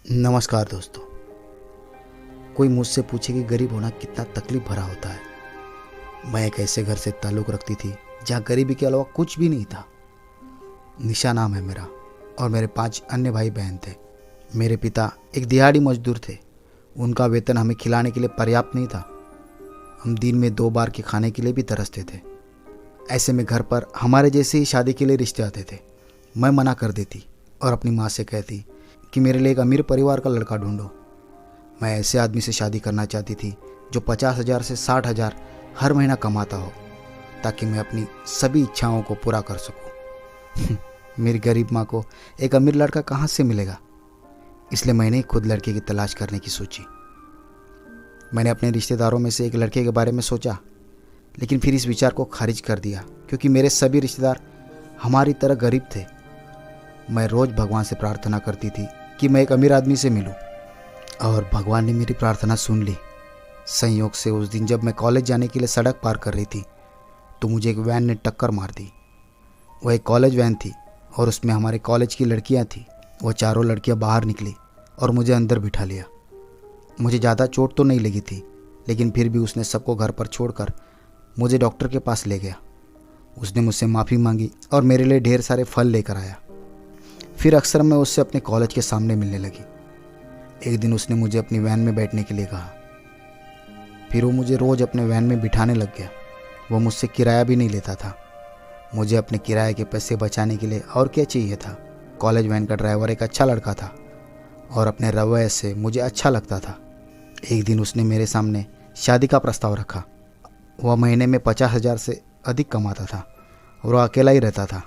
नमस्कार दोस्तों। कोई मुझसे पूछे कि गरीब होना कितना तकलीफ भरा होता है। मैं एक ऐसे घर से ताल्लुक़ रखती थी जहाँ गरीबी के अलावा कुछ भी नहीं था। निशा नाम है मेरा और मेरे 5 अन्य भाई बहन थे। मेरे पिता एक दिहाड़ी मजदूर थे। उनका वेतन हमें खिलाने के लिए पर्याप्त नहीं था। हम दिन में 2 बार के खाने के लिए भी तरसते थे। ऐसे में घर पर हमारे जैसे ही शादी के लिए रिश्ते आते थे। मैं मना कर देती और अपनी माँ से कहती कि मेरे लिए एक अमीर परिवार का लड़का ढूंढो। मैं ऐसे आदमी से शादी करना चाहती थी जो 50,000 से 60,000 हर महीना कमाता हो, ताकि मैं अपनी सभी इच्छाओं को पूरा कर सकूं। मेरी गरीब माँ को एक अमीर लड़का कहाँ से मिलेगा, इसलिए मैंने खुद लड़के की तलाश करने की सोची। मैंने अपने रिश्तेदारों में से एक लड़के के बारे में सोचा, लेकिन फिर इस विचार को खारिज कर दिया क्योंकि मेरे सभी रिश्तेदार हमारी तरह गरीब थे। मैं रोज़ भगवान से प्रार्थना करती थी कि मैं एक अमीर आदमी से मिलूं, और भगवान ने मेरी प्रार्थना सुन ली। संयोग से उस दिन जब मैं कॉलेज जाने के लिए सड़क पार कर रही थी तो मुझे एक वैन ने टक्कर मार दी। वह एक कॉलेज वैन थी और उसमें हमारे कॉलेज की लड़कियां थीं। वह चारों लड़कियां बाहर निकली और मुझे अंदर बिठा लिया। मुझे ज़्यादा चोट तो नहीं लगी थी, लेकिन फिर भी उसने सबको घर पर छोड़कर मुझे डॉक्टर के पास ले गया। उसने मुझसे माफ़ी मांगी और मेरे लिए ढेर सारे फल लेकर आया। फिर अक्सर मैं उससे अपने कॉलेज के सामने मिलने लगी। एक दिन उसने मुझे अपनी वैन में बैठने के लिए कहा। फिर वो मुझे रोज़ अपने वैन में बिठाने लग गया। वो मुझसे किराया भी नहीं लेता था। मुझे अपने किराए के पैसे बचाने के लिए और क्या चाहिए था। कॉलेज वैन का ड्राइवर एक अच्छा लड़का था और अपने रवैये से मुझे अच्छा लगता था। एक दिन उसने मेरे सामने शादी का प्रस्ताव रखा। वह महीने में 50,000 से अधिक कमाता था और वह अकेला ही रहता था,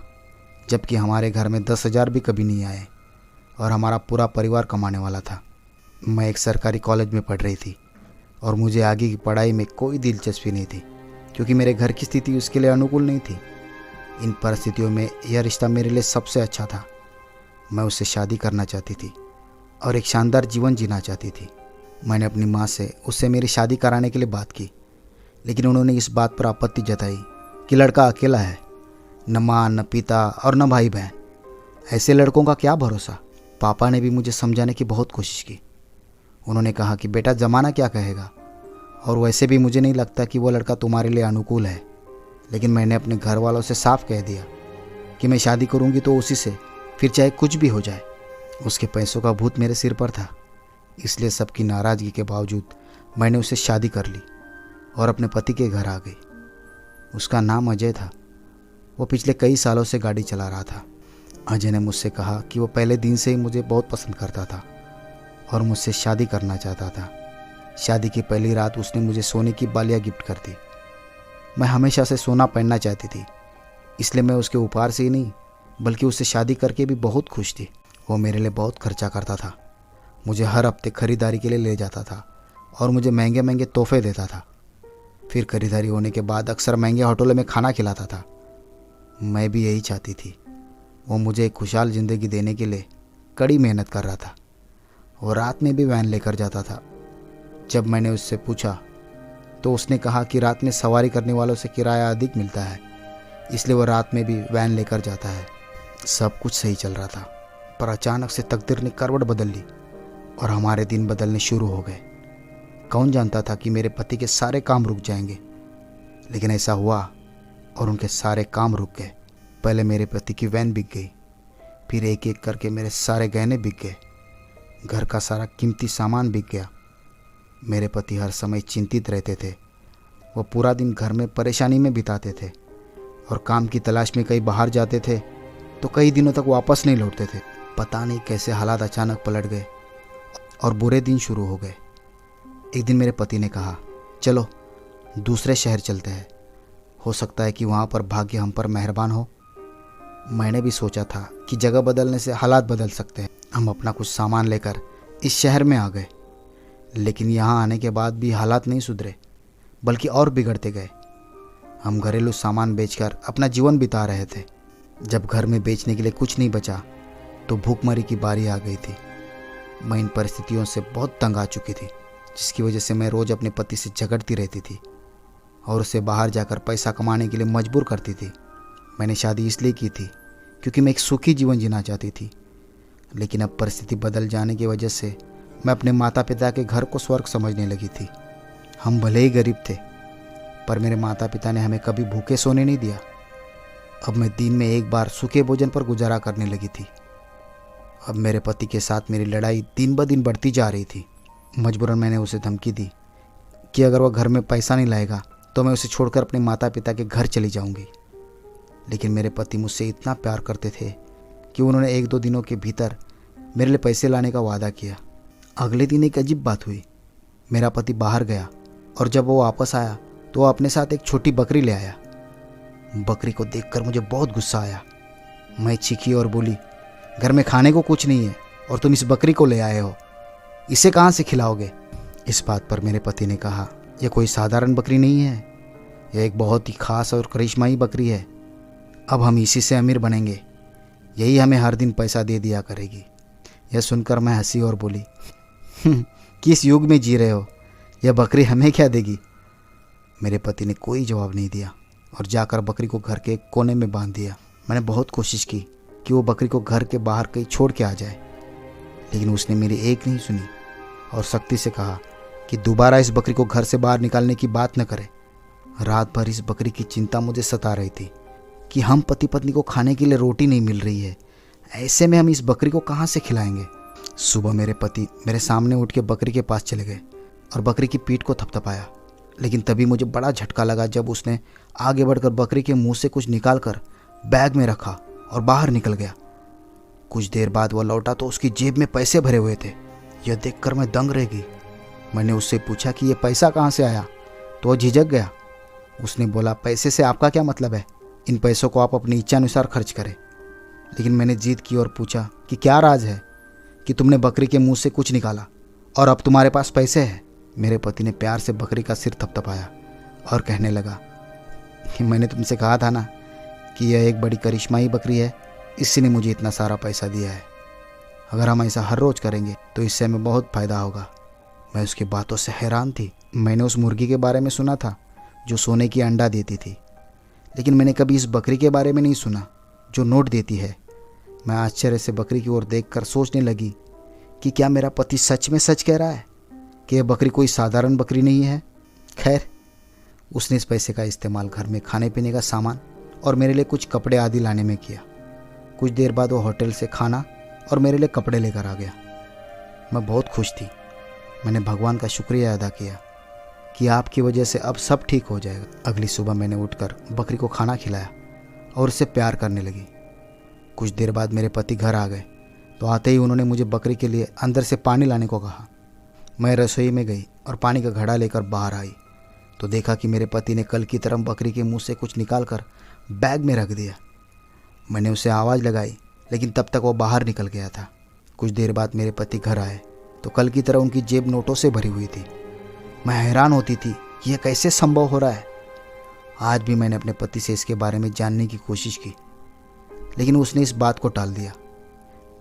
जबकि हमारे घर में 10,000 भी कभी नहीं आए और हमारा पूरा परिवार कमाने वाला था। मैं एक सरकारी कॉलेज में पढ़ रही थी और मुझे आगे की पढ़ाई में कोई दिलचस्पी नहीं थी क्योंकि मेरे घर की स्थिति उसके लिए अनुकूल नहीं थी। इन परिस्थितियों में यह रिश्ता मेरे लिए सबसे अच्छा था। मैं उससे शादी करना चाहती थी और एक शानदार जीवन जीना चाहती थी। मैंने अपनी माँ से उससे मेरी शादी कराने के लिए बात की, लेकिन उन्होंने इस बात पर आपत्ति जताई कि लड़का अकेला है, न माँ न पिता और न भाई बहन। ऐसे लड़कों का क्या भरोसा। पापा ने भी मुझे समझाने की बहुत कोशिश की। उन्होंने कहा कि बेटा, ज़माना क्या कहेगा, और वैसे भी मुझे नहीं लगता कि वो लड़का तुम्हारे लिए अनुकूल है। लेकिन मैंने अपने घर वालों से साफ कह दिया कि मैं शादी करूंगी तो उसी से, फिर चाहे कुछ भी हो जाए। उसके पैसों का भूत मेरे सिर पर था, इसलिए सबकी नाराज़गी के बावजूद मैंने उससे शादी कर ली और अपने पति के घर आ गई। उसका नाम अजय था। वो पिछले कई सालों से गाड़ी चला रहा था। अजय ने मुझसे कहा कि वो पहले दिन से ही मुझे बहुत पसंद करता था और मुझसे शादी करना चाहता था। शादी की पहली रात उसने मुझे सोने की बालियाँ गिफ्ट कर दी। मैं हमेशा से सोना पहनना चाहती थी, इसलिए मैं उसके उपहार से ही नहीं बल्कि उससे शादी करके भी बहुत खुश थी। वो मेरे लिए बहुत खर्चा करता था, मुझे हर हफ्ते खरीदारी के लिए ले जाता था और मुझे महंगे महंगे तोहफे देता था। फिर खरीदारी होने के बाद अक्सर महंगे होटलों में खाना खिलाता था। मैं भी यही चाहती थी। वो मुझे एक खुशहाल ज़िंदगी देने के लिए कड़ी मेहनत कर रहा था। वो रात में भी वैन लेकर जाता था। जब मैंने उससे पूछा तो उसने कहा कि रात में सवारी करने वालों से किराया अधिक मिलता है, इसलिए वो रात में भी वैन लेकर जाता है। सब कुछ सही चल रहा था, पर अचानक से तकदीर ने करवट बदल ली और हमारे दिन बदलने शुरू हो गए। कौन जानता था कि मेरे पति के सारे काम रुक जाएंगे, लेकिन ऐसा हुआ और उनके सारे काम रुक गए। पहले मेरे पति की वैन बिक गई, फिर एक एक करके मेरे सारे गहने बिक गए। घर का सारा कीमती सामान बिक गया। मेरे पति हर समय चिंतित रहते थे। वो पूरा दिन घर में परेशानी में बिताते थे और काम की तलाश में कहीं बाहर जाते थे तो कई दिनों तक वापस नहीं लौटते थे। पता नहीं कैसे हालात अचानक पलट गए और बुरे दिन शुरू हो गए। एक दिन मेरे पति ने कहा, चलो दूसरे शहर चलते हैं, हो सकता है कि वहाँ पर भाग्य हम पर मेहरबान हो। मैंने भी सोचा था कि जगह बदलने से हालात बदल सकते हैं। हम अपना कुछ सामान लेकर इस शहर में आ गए, लेकिन यहाँ आने के बाद भी हालात नहीं सुधरे बल्कि और बिगड़ते गए। हम घरेलू सामान बेचकर अपना जीवन बिता रहे थे। जब घर में बेचने के लिए कुछ नहीं बचा तो भूखमरी की बारी आ गई थी। मैं इन परिस्थितियों से बहुत तंग आ चुकी थी, जिसकी वजह से मैं रोज़ अपने पति से झगड़ती रहती थी और उसे बाहर जाकर पैसा कमाने के लिए मजबूर करती थी। मैंने शादी इसलिए की थी क्योंकि मैं एक सुखी जीवन जीना चाहती थी, लेकिन अब परिस्थिति बदल जाने की वजह से मैं अपने माता पिता के घर को स्वर्ग समझने लगी थी। हम भले ही गरीब थे, पर मेरे माता पिता ने हमें कभी भूखे सोने नहीं दिया। अब मैं दिन में एक बार सूखे भोजन पर गुजारा करने लगी थी। अब मेरे पति के साथ मेरी लड़ाई दिन ब दिन बढ़ती जा रही थी। मजबूरन मैंने उसे धमकी दी कि अगर वह घर में पैसा नहीं लाएगा तो मैं उसे छोड़कर अपने माता पिता के घर चली जाऊंगी। लेकिन मेरे पति मुझसे इतना प्यार करते थे कि उन्होंने 1-2 दिनों के भीतर मेरे लिए पैसे लाने का वादा किया। अगले दिन एक अजीब बात हुई। मेरा पति बाहर गया और जब वो वापस आया तो वो अपने साथ एक छोटी बकरी ले आया। बकरी को देखकर मुझे बहुत गुस्सा आया। मैं चीखी और बोली, घर में खाने को कुछ नहीं है और तुम इस बकरी को ले आए हो, इसे कहाँ से खिलाओगे? इस बात पर मेरे पति ने कहा, यह कोई साधारण बकरी नहीं है, यह एक बहुत ही खास और करिश्माई बकरी है। अब हम इसी से अमीर बनेंगे, यही हमें हर दिन पैसा दे दिया करेगी। यह सुनकर मैं हंसी और बोली, किस युग में जी रहे हो, यह बकरी हमें क्या देगी? मेरे पति ने कोई जवाब नहीं दिया और जाकर बकरी को घर के एक कोने में बांध दिया। मैंने बहुत कोशिश की कि वो बकरी को घर के बाहर कहीं छोड़ के आ जाए, लेकिन उसने मेरी एक नहीं सुनी और सख्ती से कहा कि दोबारा इस बकरी को घर से बाहर निकालने की बात न करे। रात भर इस बकरी की चिंता मुझे सता रही थी कि हम पति पत्नी को खाने के लिए रोटी नहीं मिल रही है, ऐसे में हम इस बकरी को कहाँ से खिलाएंगे। सुबह मेरे पति मेरे सामने उठ के बकरी के पास चले गए और बकरी की पीठ को थपथपाया, लेकिन तभी मुझे बड़ा झटका लगा जब उसने आगे बढ़कर बकरी के मुंह से कुछ निकालकर बैग में रखा और बाहर निकल गया। कुछ देर बाद वह लौटा तो उसकी जेब में पैसे भरे हुए थे। यह देखकर मैं दंग रह गई। मैंने उससे पूछा कि यह पैसा कहाँ से आया, तो वह झिझक गया। उसने बोला, पैसे से आपका क्या मतलब है, इन पैसों को आप अपनी इच्छा अनुसार खर्च करें। लेकिन मैंने जिद की और पूछा कि क्या राज है कि तुमने बकरी के मुंह से कुछ निकाला और अब तुम्हारे पास पैसे हैं। मेरे पति ने प्यार से बकरी का सिर थपथपाया और कहने लगा कि मैंने तुमसे कहा था ना कि यह एक बड़ी करिश्माई बकरी है, इसी ने मुझे इतना सारा पैसा दिया है। अगर हम ऐसा हर रोज़ करेंगे तो इससे हमें बहुत फ़ायदा होगा। मैं उसकी बातों से हैरान थी। मैंने उस मुर्गी के बारे में सुना था जो सोने की अंडा देती थी, लेकिन मैंने कभी इस बकरी के बारे में नहीं सुना जो नोट देती है। मैं आश्चर्य से बकरी की ओर देखकर सोचने लगी कि क्या मेरा पति सच में सच कह रहा है कि यह बकरी कोई साधारण बकरी नहीं है। खैर, उसने इस पैसे का इस्तेमाल घर में खाने पीने का सामान और मेरे लिए कुछ कपड़े आदि लाने में किया। कुछ देर बाद वो होटल से खाना और मेरे लिए कपड़े लेकर आ गया। मैं बहुत खुश थी। मैंने भगवान का शुक्रिया अदा किया कि आपकी वजह से अब सब ठीक हो जाएगा। अगली सुबह मैंने उठकर बकरी को खाना खिलाया और उससे प्यार करने लगी। कुछ देर बाद मेरे पति घर आ गए तो आते ही उन्होंने मुझे बकरी के लिए अंदर से पानी लाने को कहा। मैं रसोई में गई और पानी का घड़ा लेकर बाहर आई तो देखा कि मेरे पति ने कल की तरह बकरी के मुंह से कुछ निकालकर बैग में रख दिया। मैंने उसे आवाज़ लगाई, लेकिन तब तक वो बाहर निकल गया था। कुछ देर बाद मेरे पति घर आए तो कल की तरह उनकी जेब नोटों से भरी हुई थी। मैं हैरान होती थी कि यह कैसे संभव हो रहा है। आज भी मैंने अपने पति से इसके बारे में जानने की कोशिश की, लेकिन उसने इस बात को टाल दिया।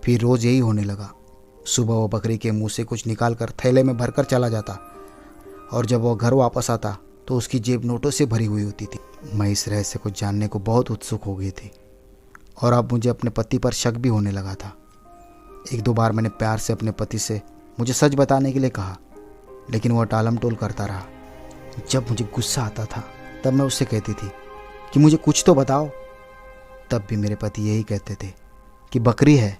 फिर रोज़ यही होने लगा। सुबह वो बकरी के मुंह से कुछ निकालकर थैले में भरकर चला जाता और जब वो घर वापस आता तो उसकी जेब नोटों से भरी हुई होती थी। मैं इस रहस्य को जानने को बहुत उत्सुक हो गई थी और अब मुझे अपने पति पर शक भी होने लगा था। 1-2 बार मैंने प्यार से अपने पति से मुझे सच बताने के लिए कहा, लेकिन वह टालम टोल करता रहा। जब मुझे गुस्सा आता था तब मैं उससे कहती थी कि मुझे कुछ तो बताओ। तब भी मेरे पति यही कहते थे कि बकरी है।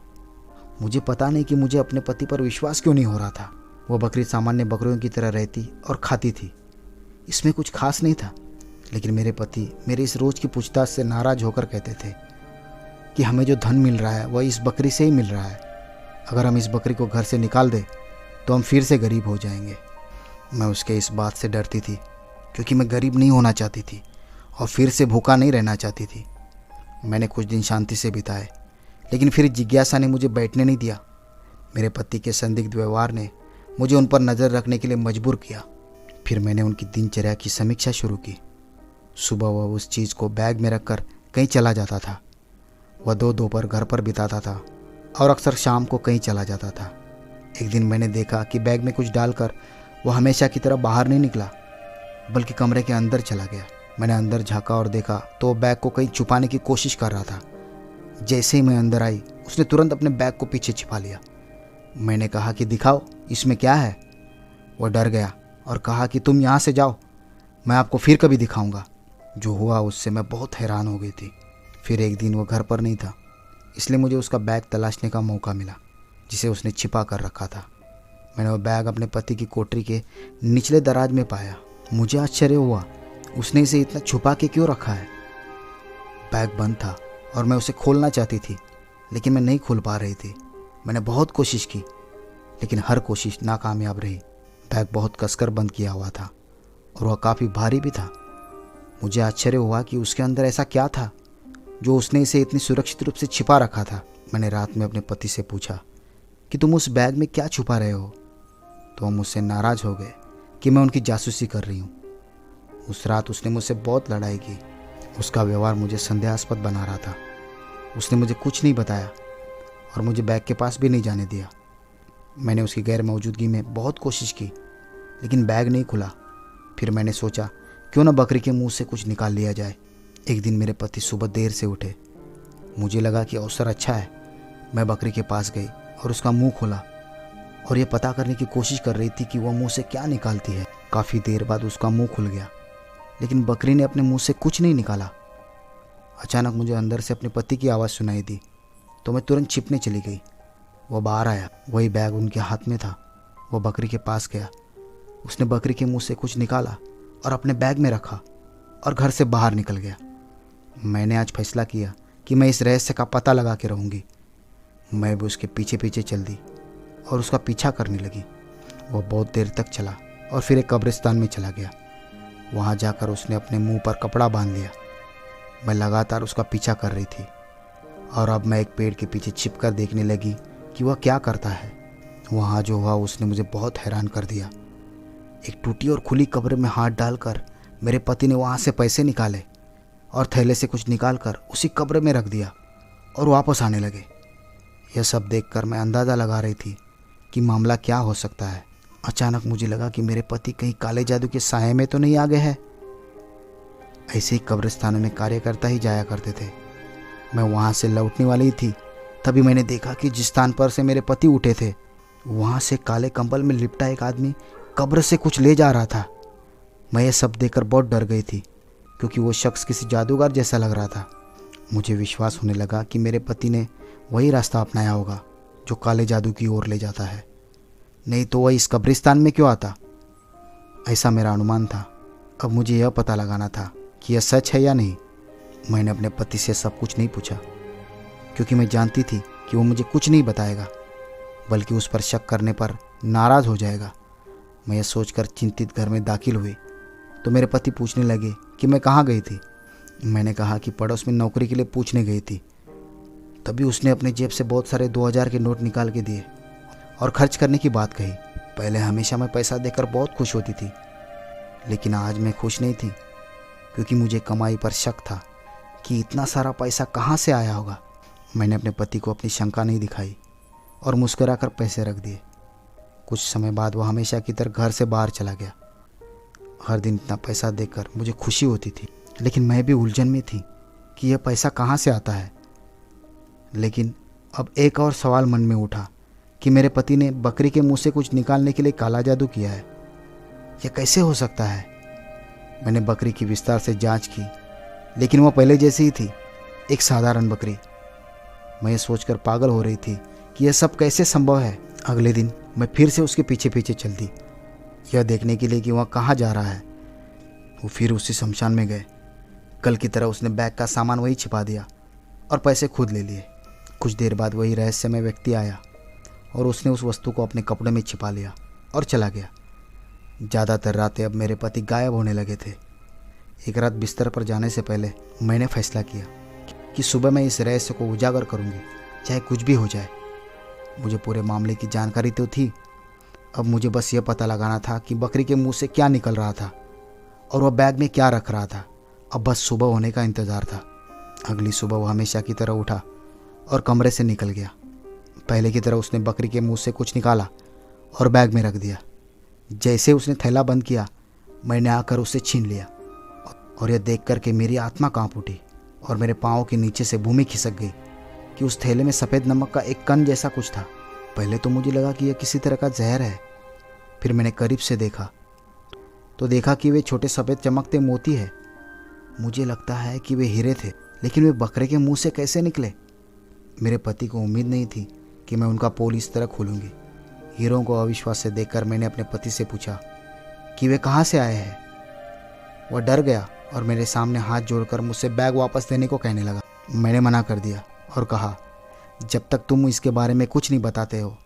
मुझे पता नहीं कि मुझे अपने पति पर विश्वास क्यों नहीं हो रहा था। वह बकरी सामान्य बकरियों की तरह रहती और खाती थी, इसमें कुछ खास नहीं था। लेकिन मेरे पति मेरे इस रोज़ की पूछताछ से नाराज़ होकर कहते थे कि हमें जो धन मिल रहा है वह इस बकरी से ही मिल रहा है। अगर हम इस बकरी को घर से निकाल दें तो हम फिर से गरीब हो जाएंगे। मैं उसके इस बात से डरती थी क्योंकि मैं गरीब नहीं होना चाहती थी और फिर से भूखा नहीं रहना चाहती थी। मैंने कुछ दिन शांति से बिताए, लेकिन फिर जिज्ञासा ने मुझे बैठने नहीं दिया। मेरे पति के संदिग्ध व्यवहार ने मुझे उन पर नज़र रखने के लिए मजबूर किया। फिर मैंने उनकी दिनचर्या की समीक्षा शुरू की। सुबह वह उस चीज़ को बैग में रखकर कहीं चला जाता था। वह 2 दोपहर घर पर बिताता था और अक्सर शाम को कहीं चला जाता था। एक दिन मैंने देखा कि बैग में कुछ डालकर वह हमेशा की तरह बाहर नहीं निकला, बल्कि कमरे के अंदर चला गया। मैंने अंदर झांका और देखा तो वो बैग को कहीं छुपाने की कोशिश कर रहा था। जैसे ही मैं अंदर आई उसने तुरंत अपने बैग को पीछे छिपा लिया। मैंने कहा कि दिखाओ इसमें क्या है। वह डर गया और कहा कि तुम यहाँ से जाओ, मैं आपको फिर कभी दिखाऊंगा। जो हुआ उससे मैं बहुत हैरान हो गई थी। फिर एक दिन वो घर पर नहीं था, इसलिए मुझे उसका बैग तलाशने का मौका मिला जिसे उसने छिपा कर रखा था। मैंने वो बैग अपने पति की कोठरी के निचले दराज में पाया। मुझे आश्चर्य हुआ, उसने इसे इतना छुपा के क्यों रखा है। बैग बंद था और मैं उसे खोलना चाहती थी, लेकिन मैं नहीं खोल पा रही थी। मैंने बहुत कोशिश की, लेकिन हर कोशिश नाकामयाब रही। बैग बहुत कसकर बंद किया हुआ था और वह काफ़ी भारी भी था। मुझे आश्चर्य हुआ कि उसके अंदर ऐसा क्या था जो उसने इसे इतनी सुरक्षित रूप से छिपा रखा था। मैंने रात में अपने पति से पूछा कि तुम उस बैग में क्या छुपा रहे हो, तो वो मुझसे नाराज़ हो गए कि मैं उनकी जासूसी कर रही हूँ। उस रात उसने मुझसे बहुत लड़ाई की। उसका व्यवहार मुझे संदेहास्पद बना रहा था। उसने मुझे कुछ नहीं बताया और मुझे बैग के पास भी नहीं जाने दिया। मैंने उसकी गैर मौजूदगी में बहुत कोशिश की, लेकिन बैग नहीं खुला। फिर मैंने सोचा क्यों ना बकरी के मुंह से कुछ निकाल लिया जाए। एक दिन मेरे पति सुबह देर से उठे। मुझे लगा कि अवसर अच्छा है। मैं बकरी के पास गई और उसका मुंह खोला और यह पता करने की कोशिश कर रही थी कि वह मुंह से क्या निकालती है। काफ़ी देर बाद उसका मुंह खुल गया, लेकिन बकरी ने अपने मुंह से कुछ नहीं निकाला। अचानक मुझे अंदर से अपने पति की आवाज़ सुनाई दी, तो मैं तुरंत छिपने चली गई। वह बाहर आया, वही बैग उनके हाथ में था। वह बकरी के पास गया, उसने बकरी के मुंह से कुछ निकाला और अपने बैग में रखा और घर से बाहर निकल गया। मैंने आज फैसला किया कि मैं इस रहस्य का पता लगा के रहूँगी। मैं भी उसके पीछे पीछे चल दी और उसका पीछा करने लगी। वह बहुत देर तक चला और फिर एक कब्रिस्तान में चला गया। वहाँ जाकर उसने अपने मुंह पर कपड़ा बांध लिया। मैं लगातार उसका पीछा कर रही थी और अब मैं एक पेड़ के पीछे छिपकर देखने लगी कि वह क्या करता है। वहाँ जो हुआ उसने मुझे बहुत हैरान कर दिया। एक टूटी और खुली कब्र में हाथ डालकर मेरे पति ने वहाँ से पैसे निकाले और थैले से कुछ निकालकर उसी कब्र में रख दिया और वापस आने लगे। यह सब देखकर मैं अंदाज़ा लगा रही थी कि मामला क्या हो सकता है। अचानक मुझे लगा कि मेरे पति कहीं काले जादू के साये में तो नहीं आ गए हैं। ऐसे ही कब्रिस्तानों में कार्यकर्ता ही जाया करते थे। मैं वहाँ से लौटने वाली थी, तभी मैंने देखा कि जिस स्थान पर से मेरे पति उठे थे, वहाँ से काले कंबल में लिपटा एक आदमी कब्र से कुछ ले जा रहा था। मैं ये सब देखकर बहुत डर गई थी, क्योंकि वो शख्स किसी जादूगर जैसा लग रहा था। मुझे विश्वास होने लगा कि मेरे पति ने वही रास्ता अपनाया होगा जो काले जादू की ओर ले जाता है, नहीं तो वह इस कब्रिस्तान में क्यों आता। ऐसा मेरा अनुमान था। अब मुझे यह पता लगाना था कि यह सच है या नहीं। मैंने अपने पति से सब कुछ नहीं पूछा, क्योंकि मैं जानती थी कि वो मुझे कुछ नहीं बताएगा, बल्कि उस पर शक करने पर नाराज़ हो जाएगा। मैं यह सोचकर चिंतित घर में दाखिल हुई तो मेरे पति पूछने लगे कि मैं कहाँ गई थी। मैंने कहा कि पड़ोस में नौकरी के लिए पूछने गई थी। तभी उसने अपने जेब से बहुत सारे 2000 के नोट निकाल के दिए और खर्च करने की बात कही। पहले हमेशा मैं पैसा देकर बहुत खुश होती थी, लेकिन आज मैं खुश नहीं थी, क्योंकि मुझे कमाई पर शक था कि इतना सारा पैसा कहाँ से आया होगा। मैंने अपने पति को अपनी शंका नहीं दिखाई और मुस्कुराकर पैसे रख दिए। कुछ समय बाद वह हमेशा की तरह घर से बाहर चला गया। हर दिन इतना पैसा देखकर मुझे खुशी होती थी, लेकिन मैं भी उलझन में थी कि यह पैसा कहाँ से आता है। लेकिन अब एक और सवाल मन में उठा कि मेरे पति ने बकरी के मुंह से कुछ निकालने के लिए काला जादू किया है। यह कैसे हो सकता है। मैंने बकरी की विस्तार से जांच की, लेकिन वह पहले जैसी ही थी, एक साधारण बकरी। मैं ये सोचकर पागल हो रही थी कि यह सब कैसे संभव है। अगले दिन मैं फिर से उसके पीछे पीछे चल दी, यह देखने के लिए कि वह कहाँ जा रहा है। वो फिर उसी शमशान में गए। कल की तरह उसने बैग का सामान वही छिपा दिया और पैसे खुद ले लिए। कुछ देर बाद वही रहस्यमय व्यक्ति आया और उसने उस वस्तु को अपने कपड़े में छिपा लिया और चला गया। ज़्यादातर रातें अब मेरे पति गायब होने लगे थे। एक रात बिस्तर पर जाने से पहले मैंने फैसला किया कि सुबह मैं इस रहस्य को उजागर करूंगी, चाहे कुछ भी हो जाए। मुझे पूरे मामले की जानकारी तो थी, अब मुझे बस यह पता लगाना था कि बकरी के मुंह से क्या निकल रहा था और वह बैग में क्या रख रहा था। अब बस सुबह होने का इंतज़ार था। अगली सुबह वह हमेशा की तरह उठा और कमरे से निकल गया। पहले की तरह उसने बकरी के मुंह से कुछ निकाला और बैग में रख दिया। जैसे उसने थैला बंद किया, मैंने आकर उसे छीन लिया और यह देख कर के मेरी आत्मा कांप उठी और मेरे पाँव के नीचे से भूमि खिसक गई। कि उस थैले में सफ़ेद नमक का एक कण जैसा कुछ था। पहले तो मुझे लगा कि यह किसी तरह का जहर है। फिर मैंने करीब से देखा तो देखा कि वे छोटे सफ़ेद चमकते मोती है। मुझे लगता है कि वे हीरे थे, लेकिन वे बकरे के मुंह से कैसे निकले? मेरे पति को उम्मीद नहीं थी कि मैं उनका पोल इस तरह खोलूँगी। हीरों को अविश्वास से देखकर मैंने अपने पति से पूछा कि वे कहाँ से आए हैं। वह डर गया और मेरे सामने हाथ जोड़कर मुझसे बैग वापस देने को कहने लगा। मैंने मना कर दिया और कहा, जब तक तुम इसके बारे में कुछ नहीं बताते हो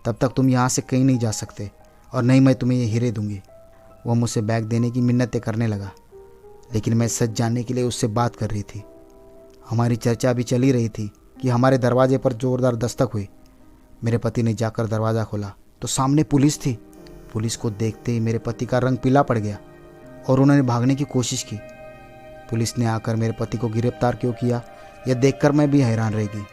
तब तक तुम यहाँ से कहीं नहीं जा सकते, और नहीं मैं तुम्हें ये हीरे दूंगी। वह मुझसे बैग देने की मिन्नतें करने लगा, लेकिन मैं सच जानने के लिए उससे बात कर रही थी। हमारी चर्चा अभी चल ही रही थी कि हमारे दरवाजे पर ज़ोरदार दस्तक हुई। मेरे पति ने जाकर दरवाज़ा खोला तो सामने पुलिस थी। पुलिस को देखते ही मेरे पति का रंग पीला पड़ गया और उन्होंने भागने की कोशिश की। पुलिस ने आकर मेरे पति को गिरफ्तार क्यों किया, यह देखकर मैं भी हैरान रह गई।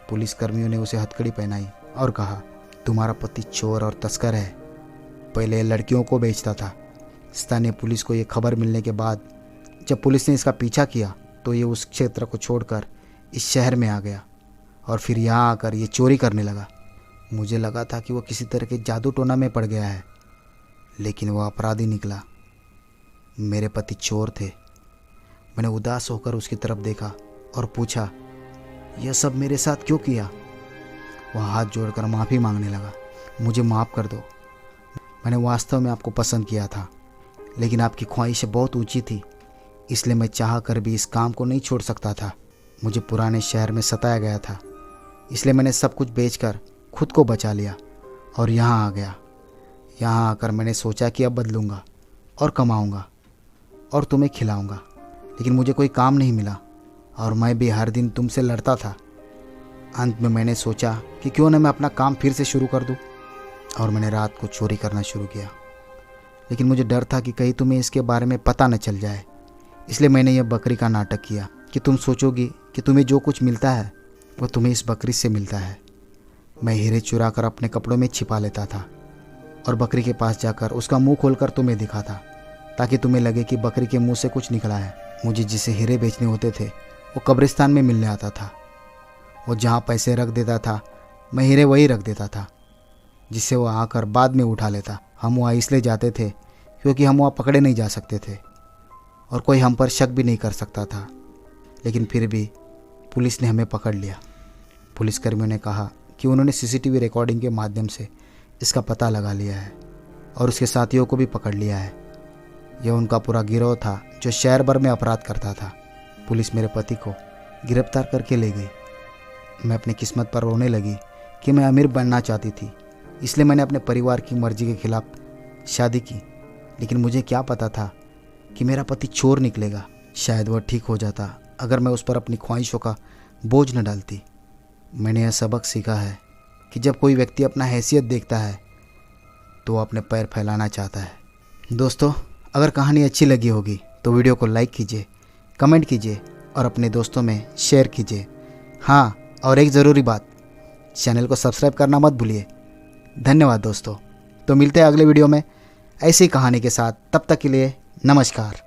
पुलिसकर्मियों ने उसे हथकड़ी पहनाई और कहा, तुम्हारा पति चोर और तस्कर है। पहले लड़कियों को बेचता था। स्थानीय पुलिस को यह खबर मिलने के बाद जब पुलिस ने इसका पीछा किया तो ये उस क्षेत्र को छोड़कर इस शहर में आ गया और फिर यहाँ आकर ये चोरी करने लगा। मुझे लगा था कि वह किसी तरह के जादू टोना में पड़ गया है, लेकिन वह अपराधी निकला। मेरे पति चोर थे। मैंने उदास होकर उसकी तरफ देखा और पूछा, यह सब मेरे साथ क्यों किया? वह हाथ जोड़कर माफ़ी मांगने लगा। मुझे माफ़ कर दो। मैंने वास्तव में आपको पसंद किया था, लेकिन आपकी ख्वाहिशें बहुत ऊंची थी, इसलिए मैं चाह कर भी इस काम को नहीं छोड़ सकता था। मुझे पुराने शहर में सताया गया था, इसलिए मैंने सब कुछ बेचकर खुद को बचा लिया और यहाँ आ गया। यहाँ आकर मैंने सोचा कि अब बदलूँगा और कमाऊँगा और तुम्हें खिलाऊँगा, लेकिन मुझे कोई काम नहीं मिला और मैं भी हर दिन तुमसे लड़ता था। अंत में मैंने सोचा कि क्यों न मैं अपना काम फिर से शुरू कर दूँ, और मैंने रात को चोरी करना शुरू किया। लेकिन मुझे डर था कि कहीं तुम्हें इसके बारे में पता न चल जाए, इसलिए मैंने यह बकरी का नाटक किया कि तुम सोचोगी कि तुम्हें जो कुछ मिलता है वह तुम्हें इस बकरी से मिलता है। मैं हीरे चुरा कर अपने कपड़ों में छिपा लेता था और बकरी के पास जाकर उसका मुंह खोलकर तुम्हें दिखाता, ताकि तुम्हें लगे कि बकरी के मुंह से कुछ निकला है। मुझे जिसे हीरे बेचने होते थे वो कब्रिस्तान में मिलने आता था। वो जहाँ पैसे रख देता था मैं हीरे वही रख देता था, जिससे वो आकर बाद में उठा लेता। हम वहाँ इसलिए जाते थे क्योंकि हम वहाँ पकड़े नहीं जा सकते थे और कोई हम पर शक भी नहीं कर सकता था, लेकिन फिर भी पुलिस ने हमें पकड़ लिया। पुलिसकर्मियों ने कहा कि उन्होंने सीसीटीवी रिकॉर्डिंग के माध्यम से इसका पता लगा लिया है और उसके साथियों को भी पकड़ लिया है। यह उनका पूरा गिरोह था जो शहर भर में अपराध करता था। पुलिस मेरे पति को गिरफ्तार करके ले गई। मैं अपनी किस्मत पर रोने लगी कि मैं अमीर बनना चाहती थी, इसलिए मैंने अपने परिवार की मर्जी के खिलाफ शादी की। लेकिन मुझे क्या पता था कि मेरा पति चोर निकलेगा। शायद वह ठीक हो जाता अगर मैं उस पर अपनी ख्वाहिशों का बोझ न डालती। मैंने यह सबक सीखा है कि जब कोई व्यक्ति अपना हैसियत देखता है तो वो अपने पैर फैलाना चाहता है। दोस्तों, अगर कहानी अच्छी लगी होगी तो वीडियो को लाइक कीजिए, कमेंट कीजिए और अपने दोस्तों में शेयर कीजिए। हाँ, और एक ज़रूरी बात, चैनल को सब्सक्राइब करना मत भूलिए। धन्यवाद दोस्तों। तो मिलते हैं अगले वीडियो में ऐसी कहानी के साथ। तब तक के लिए नमस्कार।